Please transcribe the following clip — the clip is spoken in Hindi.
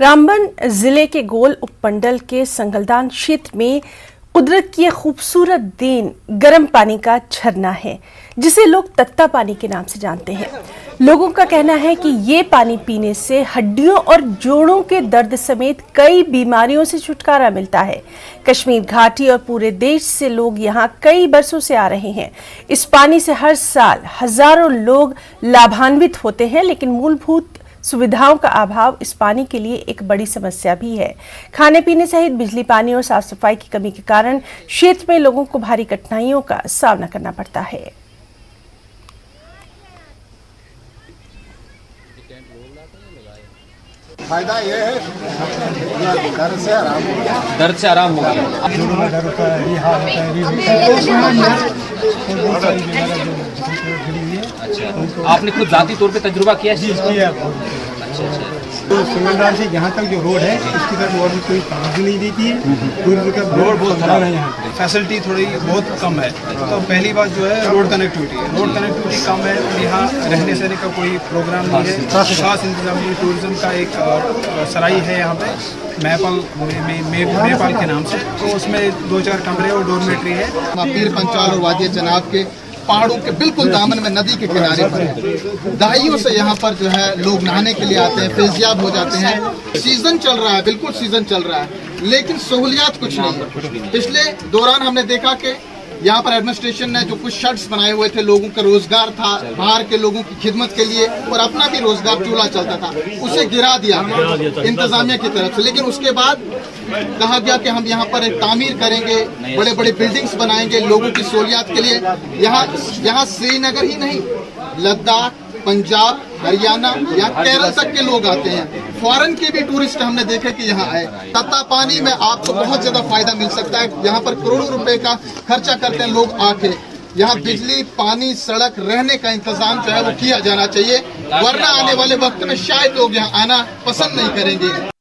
रामबन जिले के गोल उपमंडल के संगलदान क्षेत्र में कुदरत की खूबसूरत देन गर्म पानी का झरना है, जिसे लोग तत्ता पानी के नाम से जानते हैं। लोगों का कहना है कि ये पानी पीने से हड्डियों और जोड़ों के दर्द समेत कई बीमारियों से छुटकारा मिलता है। कश्मीर घाटी और पूरे देश से लोग यहाँ कई बरसों से आ रहे हैं। इस पानी से हर साल हजारों लोग लाभान्वित होते हैं, लेकिन मूलभूत सुविधाओं का अभाव इस पानी के लिए एक बड़ी समस्या भी है। खाने पीने सहित बिजली, पानी और साफ सफाई की कमी के कारण क्षेत्र में लोगों को भारी कठिनाइयों का सामना करना पड़ता है। फायदा ये है, दर्द से आराम हो गया। दर्द से आराम हो गया। अच्छा, आपने खुद जाती तौर पे तजुर्बा किया है? तो संगलदान से यहाँ तक जो रोड है उसकी तरफ और भी कोई कागज नहीं देती है। रोड बहुत खराब है, यहाँ फैसिलिटी थोड़ी बहुत कम है। तो पहली बात जो है रोड कनेक्टिविटी कम है। यहाँ रहने सहने का कोई प्रोग्राम नहीं है, खास इंतजाम नहीं। टूरिज्म का एक सराय है यहाँ पे मेपाल के नाम से, तो उसमें 2-4 कमरे और डोरमेट्री है। पीर पंचाल और वादिया चनाब के पहाड़ों के बिल्कुल दामन में नदी के किनारे पर है। दहाइयों से यहाँ पर जो है लोग नहाने के लिए आते हैं, फैज़याब हो जाते हैं। सीजन चल रहा है, बिल्कुल सीजन चल रहा है, लेकिन सहूलियात कुछ नहीं। पिछले दौरान हमने देखा कि यहाँ पर एडमिनिस्ट्रेशन ने जो कुछ शर्ट्स बनाए हुए थे, लोगों का रोजगार था, बाहर के लोगों की खिदमत के लिए और अपना भी रोजगार चूल्हा चलता था, उसे गिरा दिया इंतजामिया की तरफ से। लेकिन उसके बाद कहा गया कि हम यहाँ पर एक तामीर करेंगे, बड़े बड़े बिल्डिंग्स बनाएंगे लोगों की सहूलियात के लिए। यहाँ श्रीनगर ही नहीं, लद्दाख, पंजाब, हरियाणा या केरल तक के लोग आते हैं। फॉरेन के भी टूरिस्ट हमने देखे कि यहाँ आए। तत्ता पानी में आपको बहुत ज्यादा फायदा मिल सकता है। यहाँ पर करोड़ों रुपए का खर्चा करते हैं लोग आके। यहाँ बिजली, पानी, सड़क, रहने का इंतजाम जो है वो किया जाना चाहिए, वरना आने वाले वक्त में शायद लोग यहाँ आना पसंद नहीं करेंगे।